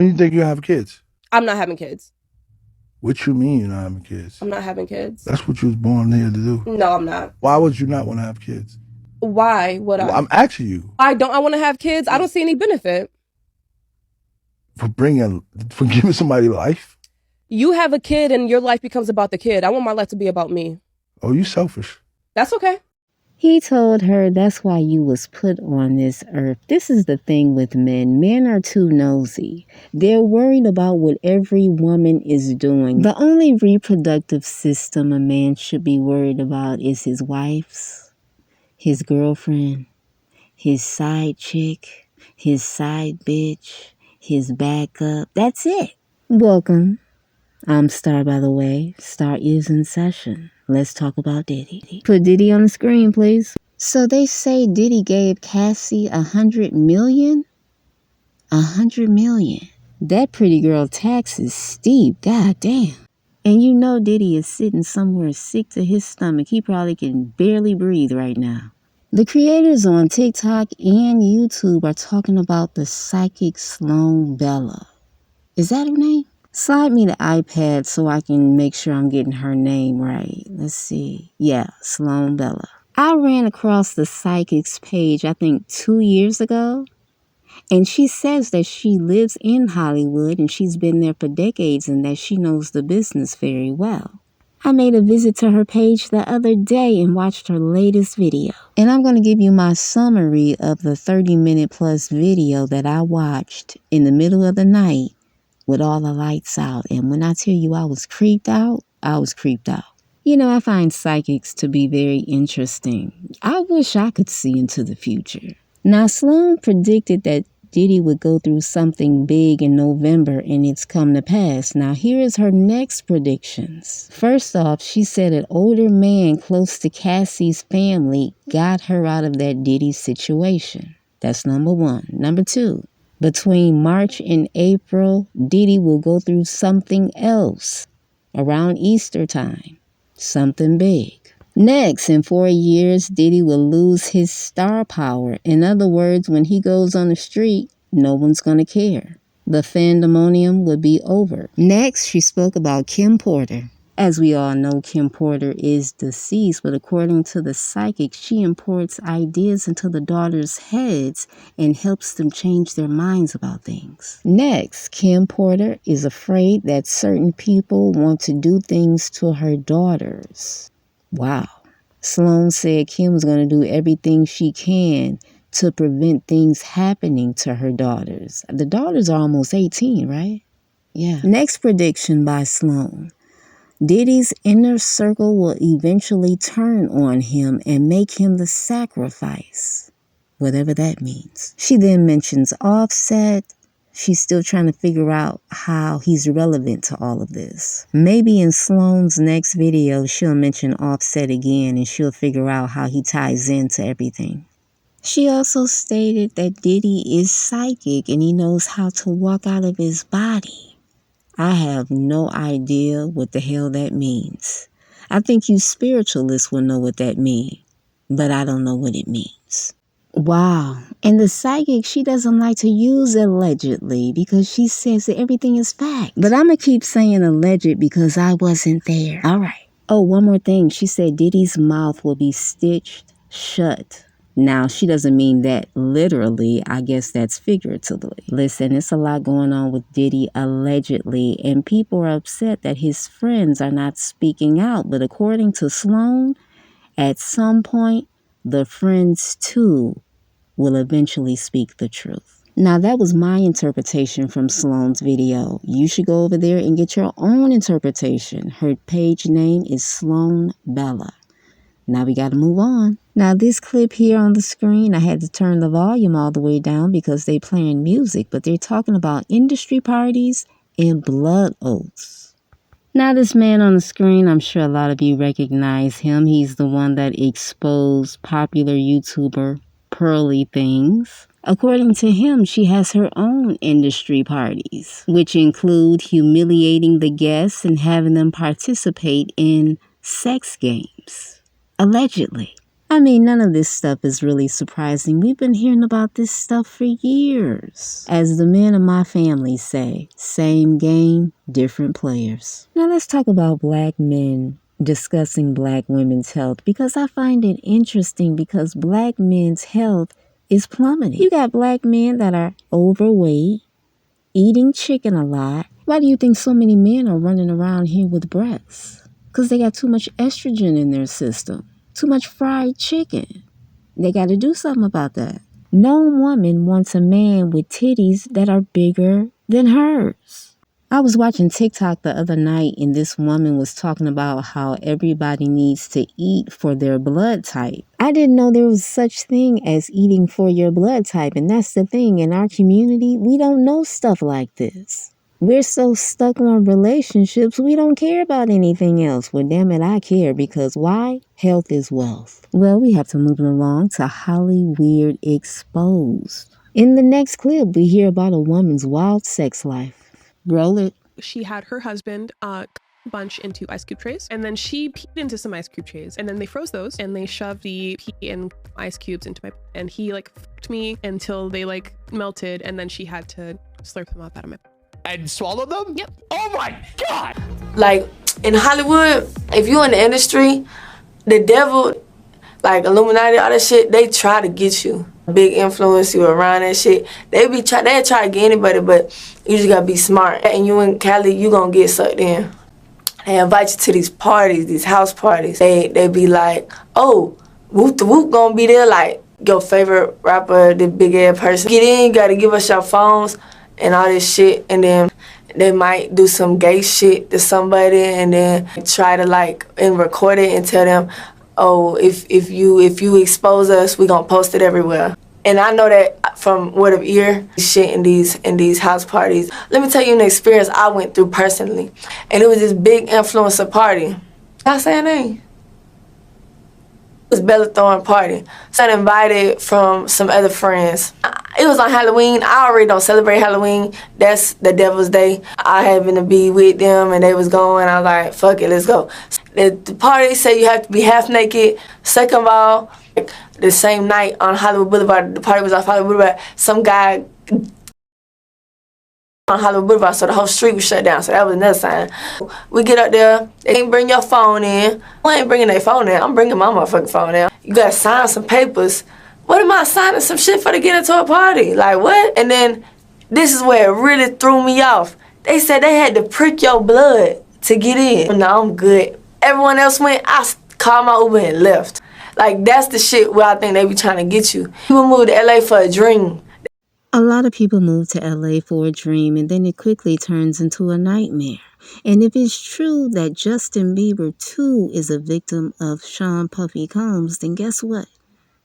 You think you have kids? I'm not having kids. What you mean you're not having kids? I'm not having kids. That's what you was born here to do. No, I'm not. Why would you not want to have kids? Why would Well, I? I'm asking you Why don't I want to have kids? I don't see any benefit. for giving somebody life. You have a kid and your life becomes about the kid. I want my life to be about me. Oh, you selfish. That's okay. He told her that's why you was put on this earth. This is the thing with men. Men are too nosy. They're worried about what every woman is doing. The only reproductive system a man should be worried about is his wife's, his girlfriend, his side chick, his side bitch, his backup. That's it. Welcome. I'm Star, by the way. Star is in session. Let's talk about Diddy. Put Diddy on the screen, please. So they say Diddy gave Cassie $100 million? $100 million. That pretty girl tax is steep. God damn. And you know Diddy is sitting somewhere sick to his stomach. He probably can barely breathe right now. The creators on TikTok and YouTube are talking about the psychic SLOAN Bella. Is that her name? Slide me the iPad so I can make sure I'm getting her name right. Let's see. Yeah, SLOAN Bella. I ran across the psychic's page, I think 2 years ago. And she says that she lives in Hollywood and she's been there for decades and that she knows the business very well. I made a visit to her page the other day and watched her latest video. And I'm going to give you my summary of the 30-minute plus video that I watched in the middle of the night with all the lights out. And when I tell you I was creeped out, I was creeped out. You know, I find psychics to be very interesting. I wish I could see into the future. Now, SLOAN predicted that Diddy would go through something big in November, and it's come to pass. Now, here is her next predictions. First off, she said an older man close to Cassie's family got her out of that Diddy situation. That's number one. Number two, between March and April, Diddy will go through something else around Easter time. Something big. Next, in 4 years, Diddy will lose his star power. In other words, when he goes on the street, no one's going to care. The fandemonium will be over. Next, she spoke about Kim Porter. As we all know, Kim Porter is deceased, but according to the psychic, she imports ideas into the daughters' heads and helps them change their minds about things. Next, Kim Porter is afraid that certain people want to do things to her daughters. Wow. SLOAN said Kim was going to do everything she can to prevent things happening to her daughters. The daughters are almost 18, right? Yeah. Next prediction by SLOAN. Diddy's inner circle will eventually turn on him and make him the sacrifice, whatever that means. She then mentions Offset. She's still trying to figure out how he's relevant to all of this. Maybe in SLOAN's next video, she'll mention Offset again and she'll figure out how he ties into everything. She also stated that Diddy is psychic and he knows how to walk out of his body. I have no idea what the hell that means. I think you spiritualists will know what that means, but I don't know what it means. Wow. And the psychic, she doesn't like to use allegedly because she says that everything is fact. But I'm going to keep saying alleged because I wasn't there. All right. Oh, one more thing. She said Diddy's mouth will be stitched shut. Now, she doesn't mean that literally. I guess that's figuratively. Listen, it's a lot going on with Diddy allegedly, and people are upset that his friends are not speaking out. But according to SLOAN, at some point, the friends too will eventually speak the truth. Now, that was my interpretation from SLOAN's video. You should go over there and get your own interpretation. Her page name is SLOAN Bella. Now we got to move on. Now this clip here on the screen, I had to turn the volume all the way down because they playing music, but they're talking about industry parties and blood oaths. Now this man on the screen, I'm sure a lot of you recognize him. He's the one that exposed popular YouTuber Pearly Things. According to him, she has her own industry parties, which include humiliating the guests and having them participate in sex games. Allegedly. I mean, none of this stuff is really surprising. We've been hearing about this stuff for years. As the men of my family say, same game, different players. Now let's talk about black men discussing black women's health, because I find it interesting because black men's health is plummeting. You got black men that are overweight, eating chicken a lot. Why do you think so many men are running around here with breasts? Because they got too much estrogen in their system. Too much fried chicken. They got to do something about that. No woman wants a man with titties that are bigger than hers. I was watching TikTok the other night and this woman was talking about how everybody needs to eat for their blood type. I didn't know there was such thing as eating for your blood type, and that's the thing. In our community, we don't know stuff like this. We're so stuck on relationships, we don't care about anything else. Well, damn it, I care, because why? Health is wealth. Well, we have to move along to Hollyweird Exposed. In the next clip, we hear about a woman's wild sex life. Roll it. She had her husband bunch into ice cube trays, and then she peed into some ice cube trays, and then they froze those, and they shoved the pee and ice cubes into my, and he like fucked me until they like melted, and then she had to slurp them up out of my. And swallow them? Yep. Oh my God! Like in Hollywood, if you in the industry, the devil, like Illuminati, all that shit, they try to get you. Big influence, you around that shit. They try to get anybody, but you just gotta be smart. And you in Cali, you gonna get sucked in. They invite you to these parties, these house parties. They be like, oh, Whoop the Whoop gonna be there, like your favorite rapper, the big ass person. Get in, you gotta give us your phones and all this shit, and then they might do some gay shit to somebody and then try to like and record it and tell them, oh, if you expose us, we gonna post it everywhere. And I know that from word of ear, shit in these house parties. Let me tell you an experience I went through personally. And it was this big influencer party. Can I say a name? It was Bella Thorne party. So I invited from some other friends. It was on Halloween. I already don't celebrate Halloween. That's the devil's day. I happened to be with them and they was going. I was like, fuck it, let's go. The party said you have to be half naked. Second of all, the same night on Hollywood Boulevard, the party was off Hollywood Boulevard, some guy on Hollywood Boulevard, so the whole street was shut down, so that was another sign. We get up there, they ain't bring your phone in. I ain't bringing their phone in, I'm bringing my motherfucking phone in. You gotta sign some papers. What am I signing some shit for to get into a party? Like what? And then this is where it really threw me off. They said they had to prick your blood to get in. No, I'm good. Everyone else went, I called my Uber and left. Like that's the shit where I think they be trying to get you. People move to LA for a dream. A lot of people move to LA for a dream and then it quickly turns into a nightmare. And if it's true that Justin Bieber too is a victim of Sean Puffy Combs, then guess what?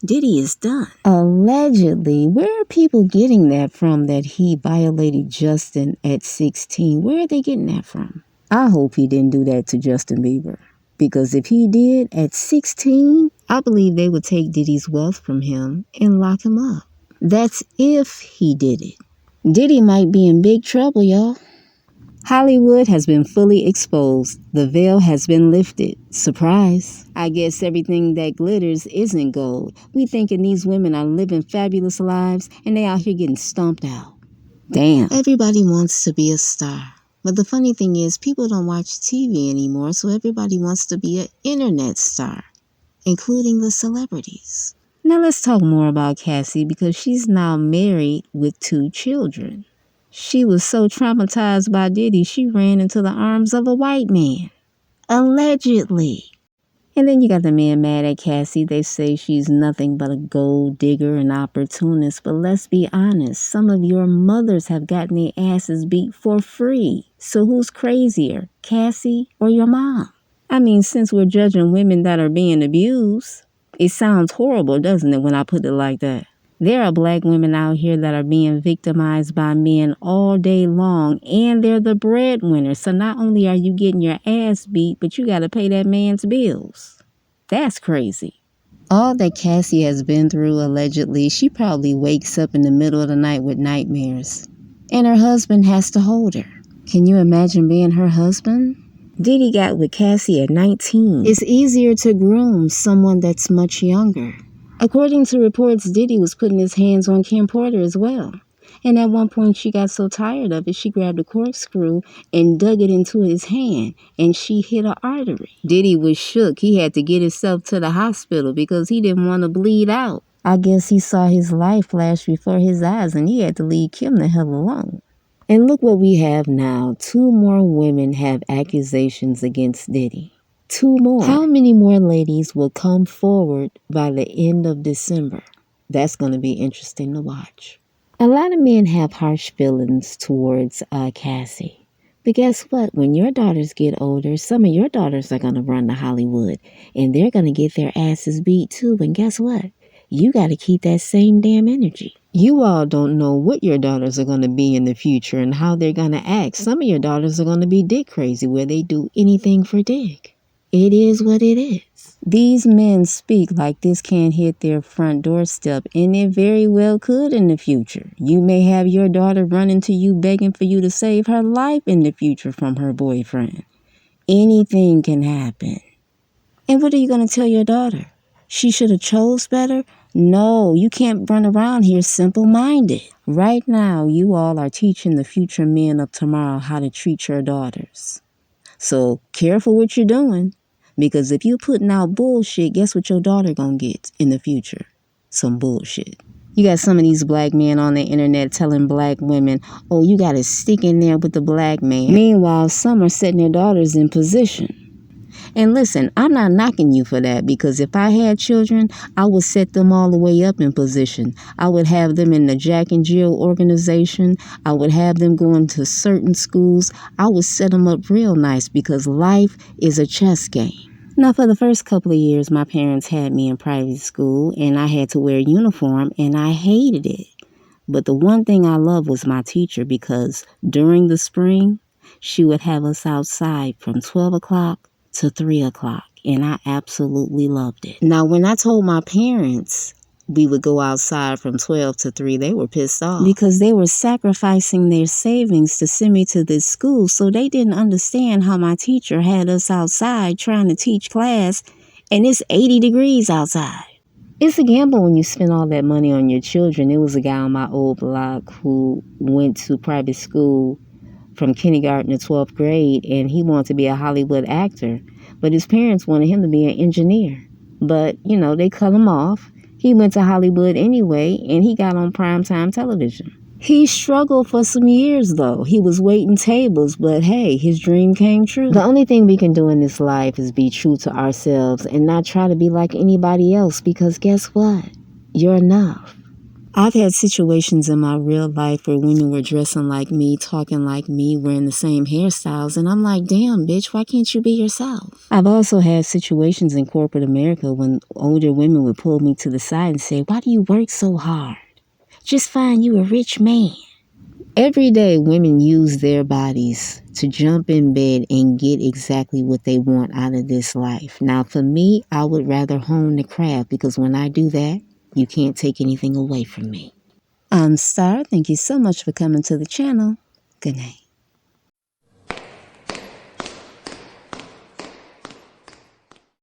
Diddy is done. Allegedly, where are people getting that from, that he violated Justin at 16? Where are they getting that from? I hope he didn't do that to Justin Bieber. Because if he did at 16, I believe they would take Diddy's wealth from him and lock him up. That's if he did it. Diddy might be in big trouble, y'all. Hollywood has been fully exposed. The veil has been lifted. Surprise. I guess everything that glitters isn't gold. We thinking these women are living fabulous lives and they out here getting stomped out. Damn. Everybody wants to be a star. But the funny thing is, people don't watch TV anymore, so everybody wants to be an internet star, including the celebrities. Now let's talk more about Cassie, because she's now married with 2 children. She was so traumatized by Diddy, she ran into the arms of a white man. Allegedly. And then you got the man mad at Cassie. They say she's nothing but a gold digger and opportunist. But let's be honest, some of your mothers have gotten their asses beat for free. So who's crazier, Cassie or your mom? I mean, since we're judging women that are being abused, it sounds horrible, doesn't it, when I put it like that? There are black women out here that are being victimized by men all day long, and they're the breadwinners. So not only are you getting your ass beat, but you got to pay that man's bills. That's crazy. All that Cassie has been through, allegedly, she probably wakes up in the middle of the night with nightmares. And her husband has to hold her. Can you imagine being her husband? Diddy got with Cassie at 19. It's easier to groom someone that's much younger. According to reports, Diddy was putting his hands on Kim Porter as well. And at one point, she got so tired of it, she grabbed a corkscrew and dug it into his hand, and she hit an artery. Diddy was shook. He had to get himself to the hospital because he didn't want to bleed out. I guess he saw his life flash before his eyes, and he had to leave Kim the hell alone. And look what we have now. 2 more women have accusations against Diddy. 2 more. How many more ladies will come forward by the end of December? That's going to be interesting to watch. A lot of men have harsh feelings towards Cassie. But guess what? When your daughters get older, some of your daughters are going to run to Hollywood. And they're going to get their asses beat too. And guess what? You got to keep that same damn energy. You all don't know what your daughters are going to be in the future and how they're going to act. Some of your daughters are going to be dick crazy where they do anything for dick. It is what it is. These men speak like this can't hit their front doorstep, and it very well could in the future. You may have your daughter running to you begging for you to save her life in the future from her boyfriend. Anything can happen. And what are you going to tell your daughter? She should have chose better? No, you can't run around here simple-minded. Right now, you all are teaching the future men of tomorrow how to treat your daughters. So careful what you're doing. Because if you're putting out bullshit, guess what your daughter gonna get in the future? Some bullshit. You got some of these black men on the internet telling black women, oh, you gotta stick in there with the black man. Meanwhile, some are setting their daughters in position. And listen, I'm not knocking you for that, because if I had children, I would set them all the way up in position. I would have them in the Jack and Jill organization. I would have them going to certain schools. I would set them up real nice, because life is a chess game. Now, for the first couple of years, my parents had me in private school, and I had to wear a uniform, and I hated it. But the one thing I loved was my teacher, because during the spring, she would have us outside from 12 o'clock to 3 o'clock, and I absolutely loved it. Now, when I told my parents we would go outside from 12 to 3, they were pissed off because they were sacrificing their savings to send me to this school, so they didn't understand how my teacher had us outside trying to teach class, and it's 80 degrees outside. It's a gamble when you spend all that money on your children. There was a guy on my old block who went to private school from kindergarten to 12th grade, and he wanted to be a Hollywood actor, but his parents wanted him to be an engineer. But, you know, they cut him off. He went to Hollywood anyway, and he got on primetime television. He struggled for some years, though. He was waiting tables, but hey, his dream came true. The only thing we can do in this life is be true to ourselves and not try to be like anybody else, because guess what? You're enough. I've had situations in my real life where women were dressing like me, talking like me, wearing the same hairstyles, and I'm like, damn, bitch, why can't you be yourself? I've also had situations in corporate America when older women would pull me to the side and say, why do you work so hard? Just find you a rich man. Every day, women use their bodies to jump in bed and get exactly what they want out of this life. Now, for me, I would rather hone the craft, because when I do that, you can't take anything away from me. I'm Star. Thank you so much for coming to the channel. Good night.